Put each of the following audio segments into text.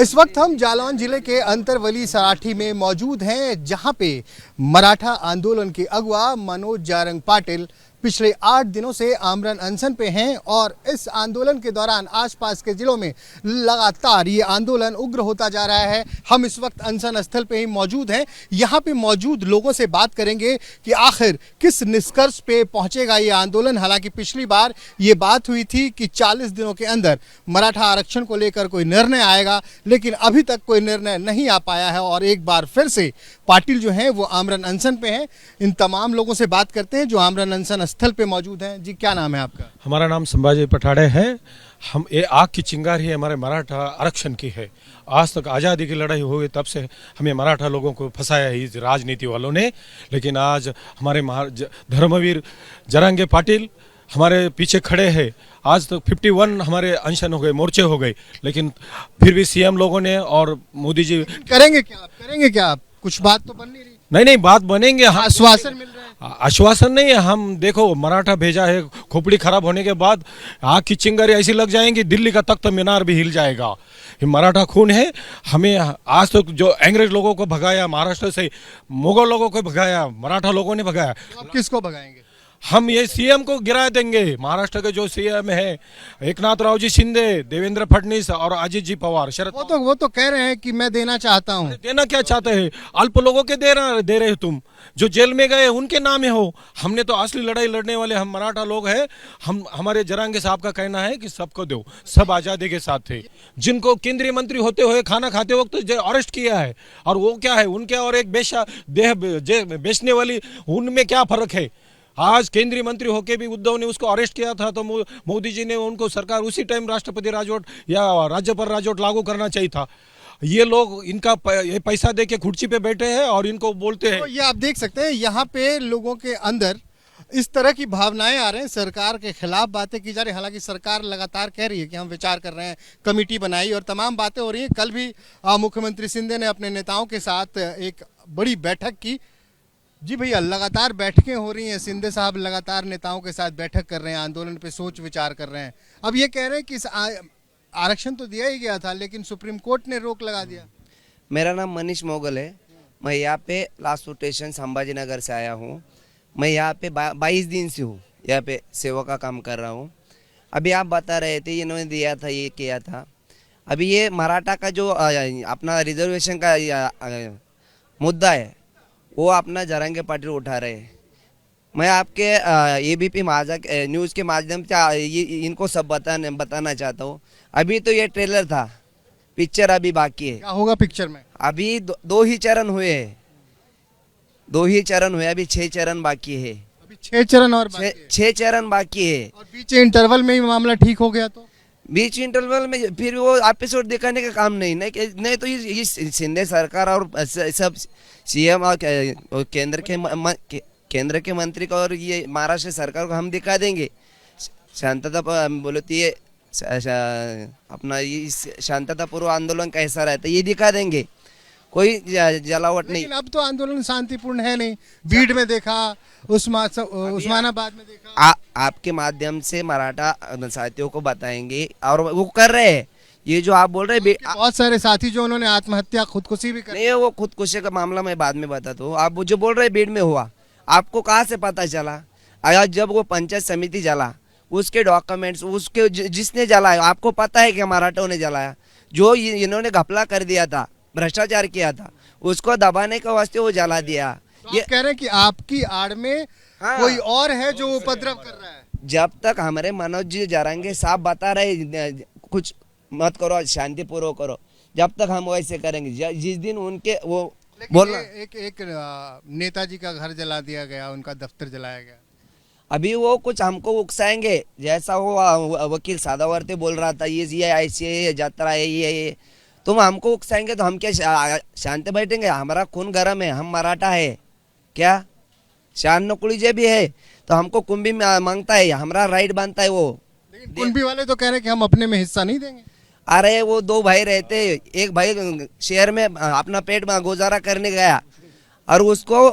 इस वक्त हम जालौन जिले के अंतरवली सराठी में मौजूद हैं, जहां पे मराठा आंदोलन के अगुवा मनोज जारंग पाटिल पिछले 8 दिनों से आमरण अनशन पे हैं और इस आंदोलन के दौरान आसपास के जिलों में लगातार ये आंदोलन उग्र होता जा रहा है। हम इस वक्त अनशन स्थल पे ही मौजूद हैं। यहाँ पे मौजूद लोगों से बात करेंगे कि आखिर किस निष्कर्ष पे पहुंचेगा ये आंदोलन। हालांकि पिछली बार ये बात हुई थी कि 40 दिनों के अंदर मराठा आरक्षण को लेकर कोई निर्णय आएगा, लेकिन अभी तक कोई निर्णय नहीं आ पाया है और एक बार फिर से पाटिल जो हैं वो आमरण अनशन पे हैं। इन तमाम लोगों से बात करते हैं जो आमरण अनशन स्थल पे मौजूद हैं। जी, क्या नाम है आपका? हमारा नाम संभाजी पठाड़े है। हम ये आग की चिंगारी है हमारे मराठा आरक्षण की है। आज तक आज़ादी की लड़ाई हुई तब से हमें मराठा लोगों को फंसाया है इस राजनीति वालों ने, लेकिन आज हमारे धर्मवीर जरांगे पाटिल हमारे पीछे खड़े हैं। आज तक 51 हमारे अनशन हो गए, मोर्चे हो गए, लेकिन फिर भी सीएम लोगों ने और मोदी जी करेंगे क्या आप? कुछ बात तो बन नहीं रही। नहीं बात बनेंगे। हम आश्वासन मिल रहा है। आश्वासन नहीं है। हम देखो मराठा भेजा है, खोपड़ी खराब होने के बाद आग की चिंगारी ऐसी लग जाएंगी, दिल्ली का तख्त मीनार भी हिल जाएगा। ये मराठा खून है। हमें आज तक जो अंग्रेज लोगों को भगाया, महाराष्ट्र से मुगल लोगों को भगाया, मराठा लोगों ने भगाया। तो आप किसको भगाएंगे? हम ये सीएम को गिरा देंगे। महाराष्ट्र के जो सीएम है एकनाथ राव जी शिंदे, देवेंद्र फडणवीस और अजित जी पवार, शरद वो तो कह रहे हैं कि मैं देना चाहता हूं। देना क्या चाहते हैं? अल्प लोगों के दे रहे हो तुम, जो जेल में गए उनके नाम हो। हमने तो असली लड़ाई लड़ने वाले हम मराठा लोग हैं। हमारे जरांगे साहब का कहना है कि सबको दो, सब आजादी के साथ थे। जिनको केंद्रीय मंत्री होते हुए खाना खाते वक्त अरेस्ट किया है, और वो क्या है उनके और एक बेशा देह बेचने वाली, उनमें क्या फर्क है? आज केंद्रीय मंत्री होके भी उद्धव ने उसको अरेस्ट किया था, तो मोदी जी ने उनको सरकार उसी टाइम राष्ट्रपति राजवट या राज्य पर राजवट लागू करना चाहिए था। ये लोग इनका ये पैसा दे के खुर्ची पे बैठे हैं और इनको बोलते हैं। तो ये आप देख सकते हैं यहाँ पे लोगों के अंदर इस तरह की भावनाएं आ रहे हैं। सरकार के खिलाफ बातें की जा रही है। हालांकि सरकार लगातार कह रही है कि हम विचार कर रहे हैं, कमेटी बनाई और तमाम बातें हो रही हैं। कल भी मुख्यमंत्री शिंदे ने अपने नेताओं के साथ एक बड़ी बैठक की। जी भैया, लगातार बैठकें हो रही हैं। शिंदे साहब लगातार नेताओं के साथ बैठक कर रहे हैं, आंदोलन पे सोच विचार कर रहे हैं। अब ये कह रहे हैं कि इस आरक्षण तो दिया ही गया था, लेकिन सुप्रीम कोर्ट ने रोक लगा दिया। मेरा नाम मनीष मोगल है। मैं यहाँ पे लास्ट स्टेशन संभाजी नगर से आया हूँ। मैं यहाँ पे 22 दिन से हूँ, यहाँ पे सेवा का काम कर रहा हूँ। अभी आप बता रहे थे इन्होंने दिया था, ये किया था। अभी ये मराठा का जो अपना रिजर्वेशन का मुद्दा है, वो अपना जरांगे पाटिल उठा रहे हैं। मैं आपके एबीपी न्यूज़ के माध्यम से इनको सब बताना चाहता हूँ। अभी तो ये ट्रेलर था, पिक्चर अभी बाकी है। क्या होगा पिक्चर में? अभी दो ही चरण हुए हैं, 2 ही चरण हुए, अभी 6 चरण बाकी है। अभी 6 चरण और बाकी है। 6 चरण बाकी है। और बीच इंटरवल में ही मामला ठीक हो गया तो बीच इंटरवल में फिर वो एपिसोड दिखाने का काम नहीं तो ये शिंदे सरकार और सब सीएम और केंद्र के मंत्री को और ये महाराष्ट्र सरकार को हम दिखा देंगे शांतता बोलती है अपना इस शांततापूर्व आंदोलन कैसा रहता है, ये दिखा देंगे। कोई जलावट नहीं। अब तो आंदोलन शांतिपूर्ण है नहीं। भीड़ में देखा, उस्मानाबाद में देखा। आपके माध्यम से मराठा साथियों को बताएंगे और वो कर रहे हैं। ये जो आप बोल रहे हैं, बहुत सारे साथी जो उन्होंने आत्महत्या खुदकुशी भी कर। नहीं, वो खुदकुशी का मामला मैं बाद में बताता हूँ। आप जो बोल रहे हैं भीड़ में हुआ, आपको कहाँ से पता चला? आज जब वो पंचायत समिति जला, उसके डॉक्यूमेंट्स उसके जिसने जलाया, आपको पता है कि मराठों ने जलाया। जो इन्होंने घपला कर दिया था, भ्रष्टाचार किया था, उसको दबाने के वास्ते वो जला दिया। तो ये कह रहे हैं कि आपकी आड़ में कोई और है जो उपद्रव कर रहा है। जब तक हमारे मनोज जी जरांगे साहब बता रहे कुछ मत करो, शांतिपूर्वक करो, जब तक हम वैसे करेंगे। जिस दिन उनके वो बोलना एक नेताजी का घर जला दिया गया, उनका दफ्तर जलाया गया। अभी वो कुछ हमको उकसाएंगे, जैसा वो वकील सादावर्ती बोल रहा था, ये ऐसी यात्रा है, ये तुम हमको उकसाएंगे तो हम क्या शांति बैठेंगे? हमारा खून गर्म है, हम मराठा है क्या? शान नकुड़ी भी है तो हमको कुंभी मांगता है, हमारा राइट बनता है वो। लेकिन कुंभी वाले तो कह रहे हैं कि हम अपने में हिस्सा नहीं देंगे। अरे वो 2 भाई रहते, एक भाई शहर में अपना पेट में गुजारा करने गया और उसको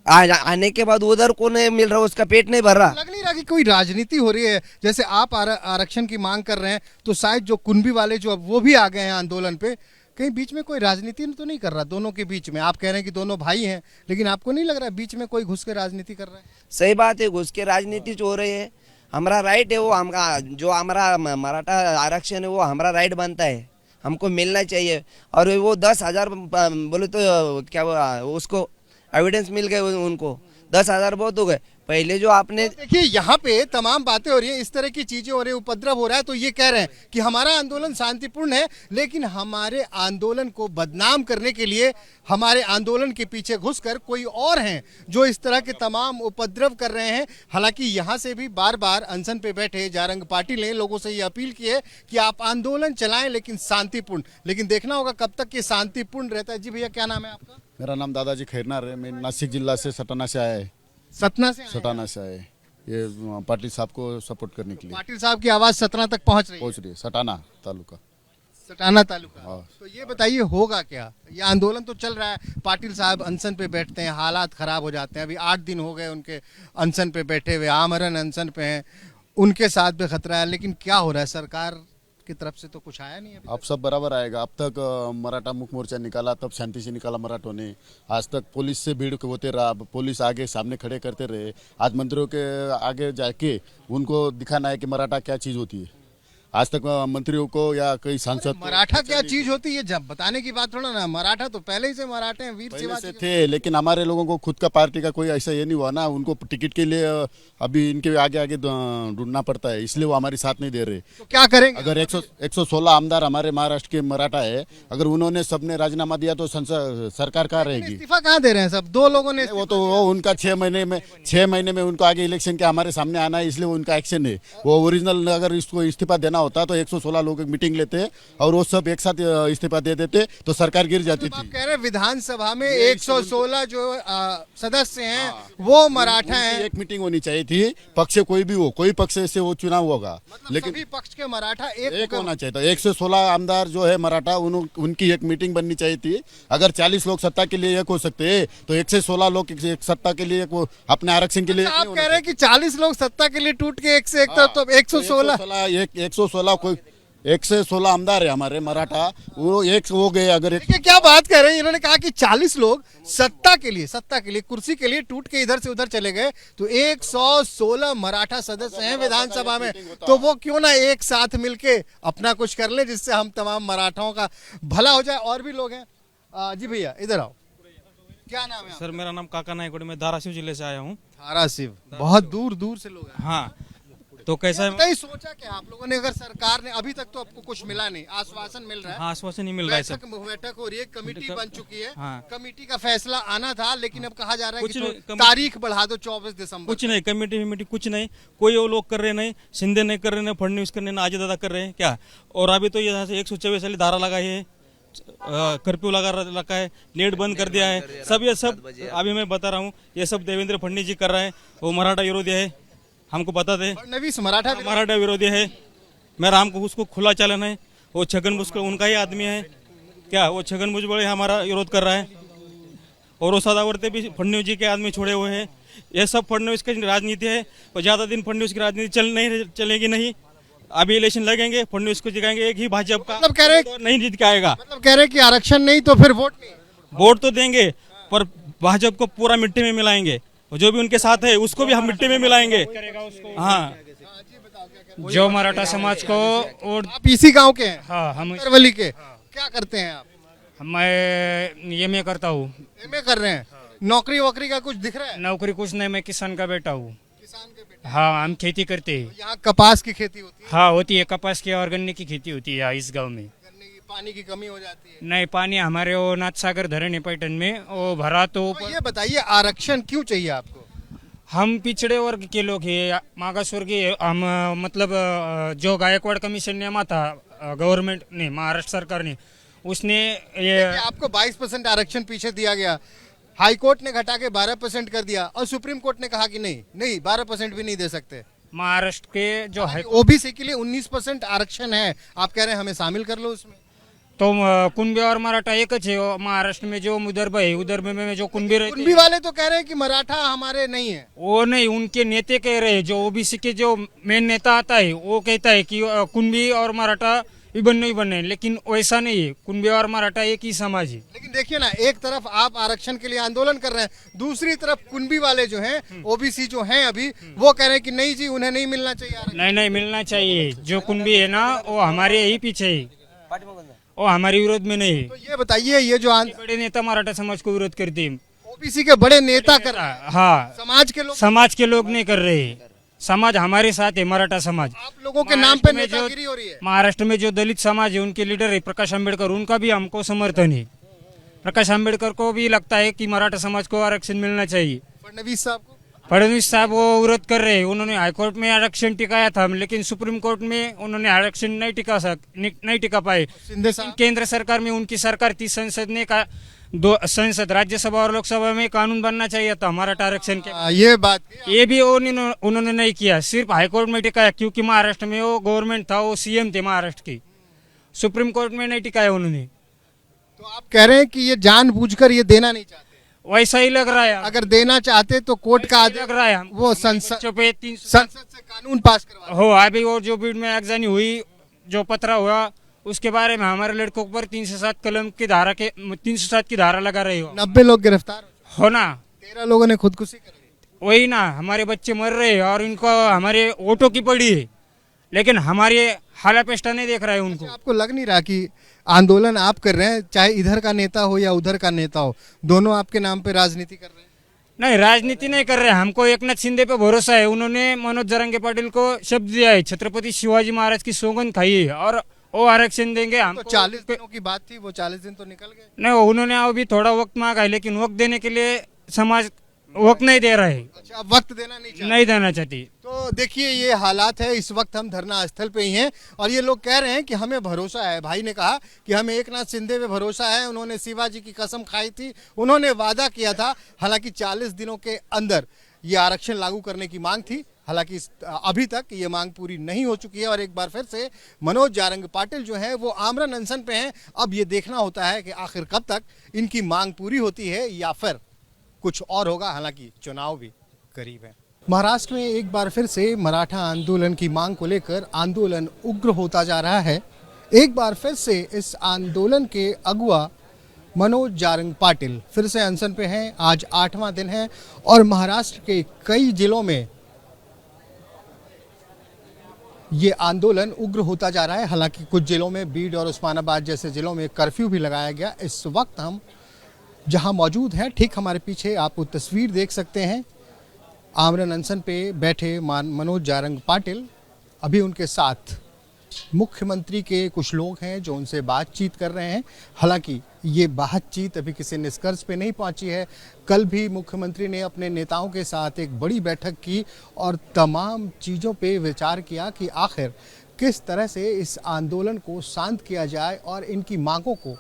आने के बाद उधर को नहीं मिल रहा, उसका पेट नहीं भर रहा। लग नहीं रहा कि कोई राजनीति हो रही है? जैसे आप आरक्षण की मांग कर रहे हैं तो शायद जो कुनबी वाले जो अब वो भी आ गए हैं आंदोलन पे, कहीं बीच में कोई राजनीति तो नहीं कर रहा दोनों के बीच में? आप कह रहे हैं कि दोनों भाई हैं, लेकिन आपको नहीं लग रहा बीच में कोई घुस के राजनीति कर रहा है? सही बात है, घुस के राजनीति जो हो रही है। हमारा राइट है वो, जो हमारा मराठा आरक्षण है वो हमारा राइट बनता है, हमको मिलना चाहिए। और वो 10,000 बोले तो क्या उसको एविडेंस मिल गए उनको, 10,000 बहुत हो गए। पहले जो आपने देखिए यहाँ पे तमाम बातें हो रही हैं, इस तरह की चीजें हो रही है, उपद्रव हो रहा है, तो ये कह रहे हैं कि हमारा आंदोलन शांतिपूर्ण है, लेकिन हमारे आंदोलन को बदनाम करने के लिए हमारे आंदोलन के पीछे घुसकर कोई और हैं जो इस तरह के तमाम उपद्रव कर रहे हैं। हालांकि यहाँ से भी बार बार अनशन पे बैठे जारंग पाटिल ने लोगों से ये अपील की है कि आप आंदोलन चलाएं लेकिन शांतिपूर्ण, लेकिन देखना होगा कब तक ये शांतिपूर्ण रहता है। जी भैया, क्या नाम है आपका? मेरा नाम दादाजी खैरनार है। मैं नासिक जिला से सटाना से आया है। सतना से आए हैं? सटाना से आए ये पाटिल साहब को सपोर्ट करने के लिए पाटिल साहब की आवाज सतना तक पहुंच रही है? पहुंच रही है, सटाना तालुका। सटाना तालुका। हाँ। तो ये बताइए होगा क्या? ये आंदोलन तो चल रहा है, पाटिल साहब अनशन पे बैठते हैं, हालात खराब हो जाते हैं। अभी 8 दिन हो गए उनके अनशन पे बैठे हुए, आमरण अनशन पे हैं, उनके साथ भी खतरा है, लेकिन क्या हो रहा है? सरकार की तरफ से तो कुछ आया नहीं अभी अब सब बराबर आएगा। अब तक मराठा मुख मोर्चा निकाला, तब शांति से निकाला मराठों ने। आज तक पुलिस से भीड़ होते रहा, पुलिस आगे सामने खड़े करते रहे। आज मंदिरों के आगे जाके उनको दिखाना है कि मराठा क्या चीज़ होती है। आज तक मंत्रियों को या कई सांसद मराठा क्या चीज होती है जब बताने की बात थोड़ा ना। मराठा तो पहले ही से मराठे हैं, वीर पहले शिवाजी से के। थे, लेकिन हमारे लोगों को खुद का पार्टी का कोई ऐसा ये नहीं हुआ ना। उनको टिकट के लिए अभी इनके आगे आगे ढूंढना पड़ता है, इसलिए वो हमारी साथ नहीं दे रहे। तो क्या करेंगे? अगर 116 आमदार हमारे महाराष्ट्र के मराठा है, अगर उन्होंने सबने राजीनामा दिया तो सरकार कहाँ रहेगी? इस्तीफा कहाँ दे रहे हैं सब? 2 लोगों ने वो उनका 6 महीने में उनको आगे इलेक्शन के हमारे सामने आना है, इसलिए उनका एक्शन है। वो ओरिजिनल अगर इसको इस्तीफा देना होता तो 116 लोग एक मीटिंग लेते और वो सब एक साथ इस्तीफा दे देते तो सरकार गिर जाती आप थी। कह रहे हैं विधानसभा में 116 जो सदस्य हैं वो मराठा हैं। एक मीटिंग होनी चाहिए थी, पक्ष कोई भी हो, कोई पक्ष से वो चुनाव होगा, मतलब लेकिन सभी पक्ष के मराठा एक होना चाहिए था। 116 आमदार जो है मराठा, उनकी एक मीटिंग बननी चाहिए थी। अगर 40 लोग सत्ता के लिए एक हो सकते हैं तो 116 लोग एक सत्ता के लिए अपने आरक्षण के लिए आप कह रहे हैं कि 40 लोग सत्ता के लिए टूट के एक से एक तरफ, तो 116 कोई 116 आमदार है हमारे मराठा, वो एक हो गए। अगर देखिए क्या बात कर रहे हैं, इन्होंने कहा कि 40 लोग सत्ता के लिए कुर्सी के लिए टूट के इधर से उधर चले गए, तो 116 मराठा सदस्य हैं विधानसभा में, तो वो क्यों ना एक साथ मिलके अपना कुछ कर ले जिससे हम तमाम मराठाओं का भला हो जाए। और भी लोग हैं। जी भैया इधर आओ, क्या नाम है? सर मेरा नाम काका नायकोड़ी, मैं धाराशिव जिले से आया हूँ। धाराशिव, बहुत दूर दूर से लोग हैं। हाँ, तो कैसा है? बताइए, सोचा क्या आप लोगों ने? अगर सरकार ने अभी तक तो आपको कुछ मिला नहीं, आश्वासन मिल रहा है। हाँ, आश्वासन नहीं मिल रहा है सर। बैठक हो रही है, कमेटी बन चुकी है। हाँ। कमेटी का फैसला आना था, लेकिन अब कहा जा रहा है कुछ कि नहीं, तो तारीख बढ़ा दो 24 दिसंबर। कुछ नहीं, कमेटी कुछ नहीं, कोई वो लोग कर रहे नहीं, शिंदे नहीं कर रहे नहीं, फडणवीस कर रहे नहीं, अजय दादा कर रहे हैं क्या? और अभी तो यहाँ से 124 वाली धारा लगाई है, कर्फ्यू लगा है, नेट बंद कर दिया है, सब ये सब अभी मैं बता रहा हूँ, ये सब देवेंद्र फडणवीस जी कर रहे हैं। वो मराठा विरोधी है, हमको बता दे। फडणवीस मराठा विरोधी है, मैं राम को उसको खुला चलन है। वो छगन भुजबळ उनका ही आदमी है क्या? वो छगन भुजबळ हमारा विरोध कर रहा है, और वो सदावर्ते भी फडणवीस जी के आदमी छोड़े हुए हैं। ये सब फडणवीस की राजनीति है, और ज्यादा दिन फडणवीस की राजनीति चलेगी नहीं। अभी इलेक्शन लगेंगे, फडणवीस को जिताएंगे, एक ही भाजपा का। मतलब कह रहे नहीं जीत के आएगा। मतलब कह रहे कि आरक्षण नहीं तो फिर वोट नहीं। वोट तो देंगे, पर भाजपा को पूरा मिट्टी में मिलाएंगे, और जो भी उनके साथ है उसको भी हम मिट्टी में मिलाएंगे। हाँ, जो मराठा समाज को और आप इसी गांव के हैं? हाँ, हम अरवली के। क्या करते हैं आप? मैं करता हूँ। एमए कर रहे हैं। नौकरी वोकरी का कुछ दिख रहा है? नौकरी कुछ नहीं, मैं किसान का बेटा हूँ। किसान के बेटे। हाँ, हम खेती करते हैं। यहाँ कपास की खेती होती है? हाँ, होती है, कपास की और गन्ने की खेती होती है यहाँ इस गांव में। गन्ने की पानी की कमी हो जाती है? नहीं, पानी हमारे वो नाथ सागर धरण है पैटन में, वो भरा तो तो ये बताइए आरक्षण क्यों चाहिए आपको? हम पिछड़े वर्ग के लोग हैं, मागास वर्गीय हम, मतलब जो गायकवाड़ कमीशन ने था गवर्नमेंट ने, महाराष्ट्र सरकार ने, उसने ये आपको 22% आरक्षण पीछे दिया गया, हाई कोर्ट ने घटा के 12% कर दिया, और सुप्रीम कोर्ट ने कहा कि नहीं 12% भी नहीं दे सकते। महाराष्ट्र के जो है ओबीसी के लिए 19% आरक्षण है, आप कह रहे हैं हमें शामिल कर लो उसमें। तो कुणबी और मराठा एक है। और महाराष्ट्र में जो विदर्भ है, विदर्भ में जो कुणबी रहते कुणबी वाले तो कह रहे हैं कि मराठा हमारे नहीं है। वो नहीं, उनके नेता कह रहे हैं, जो ओबीसी के जो मेन नेता आता है वो कहता है कि कुणबी और मराठा इबन नहीं बने, लेकिन वैसा नहीं है। कुणबी और मराठा एक ही समाज है। लेकिन देखिए ना, एक तरफ आप आरक्षण के लिए आंदोलन कर रहे हैं, दूसरी तरफ कुणबी वाले जो हैं, ओबीसी जो हैं अभी, वो कह रहे हैं कि नहीं जी, उन्हें नहीं मिलना चाहिए आरक्षण। नहीं नहीं, मिलना चाहिए। जो कुणबी है ना, वो हमारे ही पीछे है, वो हमारे विरोध में नहीं है। तो ये बताइए, ये जो बड़े नेता मराठा समाज को विरोध करते हैं। ओबीसी के बड़े नेता कर रहे हैं, हाँ, समाज के लोग नहीं कर रहे। समाज हमारे साथ है, मराठा समाज। आप लोगों के नाम पे नेतागिरी हो रही है। महाराष्ट्र में जो दलित समाज है, उनके लीडर है प्रकाश आंबेडकर, उनका भी हमको समर्थन है। प्रकाश आंबेडकर को भी लगता है कि मराठा समाज को आरक्षण मिलना चाहिए। फडणवीस साहब को, फडणवीस साहब वो विरोध कर रहे हैं। उन्होंने हाईकोर्ट में आरक्षण टिकाया था, लेकिन सुप्रीम कोर्ट में उन्होंने आरक्षण नहीं टिका पाए। शिंदे साहब, केंद्र सरकार में उनकी सरकार थी, संसद ने का संसद, राज्यसभा और लोकसभा में कानून बनना चाहिए था मराठा आरक्षण के। ये बात ये भी उन्होंने नहीं किया, सिर्फ हाईकोर्ट में टिकाया, क्योंकि महाराष्ट्र में वो गवर्नमेंट था, वो सीएम थे महाराष्ट्र के। सुप्रीम कोर्ट में नहीं टिकाया उन्होंने। तो आप कह रहे हैं कि ये जानबूझकर ये देना नहीं चाहते। वैसा ही लग रहा है। अगर देना चाहते तो कोर्ट का आदेश लग रहा है वो संसद पे संसद से कानून पास करवा। हो अभी और जो बीड में आगजनी हुई, जो पथरा हुआ, उसके बारे में हमारे लड़कों पर 307 कलम की धारा के 307 की धारा लगा रही हो। 90 लोग गिरफ्तार हो ना, 13 लोगों ने खुदकुशी कर ली। वही ना, हमारे बच्चे मर रहे हैं और इनको हमारे ऑटो की पड़ी है, लेकिन हमारे हालापेस्टा नहीं देख रहा है उनको। आपको लग नहीं रहा कि आंदोलन आप कर रहे हैं, चाहे इधर का नेता हो या उधर का नेता हो, दोनों आपके नाम पे राजनीति कर रहे हैं? नहीं, राजनीति नहीं कर रहे। हमको एकनाथ शिंदे पे भरोसा है। उन्होंने मनोज जरांगे पाटिल को शब्द दिया है, छत्रपति शिवाजी महाराज की सौगंध खाई है और वो आरक्षण देंगे हमको। तो 40 दिनों की बात थी, वो 40 दिन तो निकल गए। नहीं, उन्होंने अभी थोड़ा वक्त मांगा है, लेकिन वक्त देने के लिए समाज वक्त नहीं दे रहा है। अच्छा, वक्त देना नहीं चाहते। नहीं देना चाहती। तो देखिए, ये हालात है। इस वक्त हम धरना स्थल पे ही हैं और ये लोग कह रहे हैं कि हमें भरोसा है। भाई ने कहा कि हमें एकनाथ शिंदे पे भरोसा है, उन्होंने शिवाजी की कसम खाई थी, उन्होंने वादा किया था। हालांकि 40 दिनों के अंदर ये आरक्षण लागू करने की मांग थी, हालांकि अभी तक ये मांग पूरी नहीं हो चुकी है। और एक बार फिर से मनोज जारंग पाटिल जो है वो आमरण अनशन पे हैं। अब ये देखना होता है कि आखिर कब तक इनकी मांग पूरी होती है या फिर कुछ और होगा। हालांकि चुनाव भी करीब है। महाराष्ट्र में एक बार फिर से मराठा आंदोलन की मांग को लेकर आंदोलन उग्र होता जा रहा है। एक बार फिर से इस आंदोलन के अगुआ मनोज जारंग पाटिल फिर से अनशन पे हैं। आज 8वां दिन है और महाराष्ट्र के कई जिलों में ये आंदोलन उग्र होता जा रहा है। हालांकि कुछ जिलों में, बीड और उस्मानाबाद जैसे जिलों में कर्फ्यू भी लगाया गया। इस वक्त हम जहां मौजूद हैं, ठीक हमारे पीछे आप वो तस्वीर देख सकते हैं। आमरण अनशन पे बैठे मनोज जारंग पाटिल, अभी उनके साथ मुख्यमंत्री के कुछ लोग हैं जो उनसे बातचीत कर रहे हैं। हालांकि ये बातचीत अभी किसी निष्कर्ष पे नहीं पहुंची है। कल भी मुख्यमंत्री ने अपने नेताओं के साथ एक बड़ी बैठक की और तमाम चीज़ों पे विचार किया कि आखिर किस तरह से इस आंदोलन को शांत किया जाए और इनकी मांगों को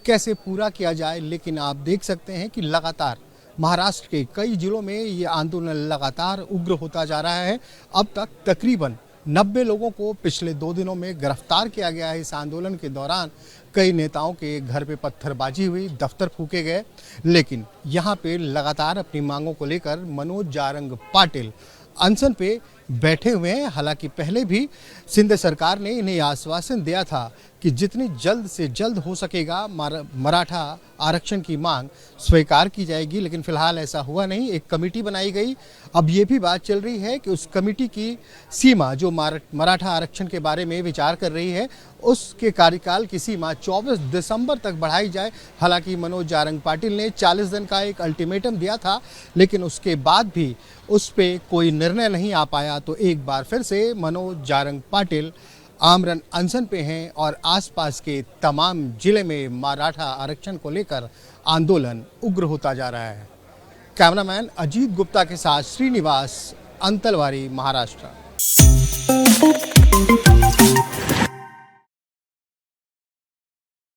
कैसे पूरा किया जाए। लेकिन आप देख सकते हैं कि लगातार महाराष्ट्र के कई जिलों में ये आंदोलन लगातार उग्र होता जा रहा है। अब तक तकरीबन 90 लोगों को पिछले 2 दिनों में गिरफ्तार किया गया है। इस आंदोलन के दौरान कई नेताओं के घर पे पत्थरबाजी हुई, दफ्तर फूके गए। लेकिन यहाँ पे लगातार अपनी मांगों को लेकर मनोज जारंग पाटिल अनशन पे बैठे हुए हैं। हालांकि पहले भी शिंदे सरकार ने इन्हें आश्वासन दिया था कि जितनी जल्द से जल्द हो सकेगा मराठा आरक्षण की मांग स्वीकार की जाएगी, लेकिन फिलहाल ऐसा हुआ नहीं। एक कमेटी बनाई गई। अब ये भी बात चल रही है कि उस कमेटी की सीमा जो मराठा आरक्षण के बारे में विचार कर रही है, उसके कार्यकाल की सीमा 24 दिसंबर तक बढ़ाई जाए। हालांकि मनोज जारंग पाटिल ने 40 दिन का एक अल्टीमेटम दिया था, लेकिन उसके बाद भी उस पर कोई निर्णय नहीं आ पाया। तो एक बार फिर से मनोज जारंग पाटिल आमरण अनशन पे हैं और आसपास के तमाम जिले में मराठा आरक्षण को लेकर आंदोलन उग्र होता जा रहा है। कैमरामैन अजीत गुप्ता के साथ श्रीनिवास, अंतलवारी, महाराष्ट्र।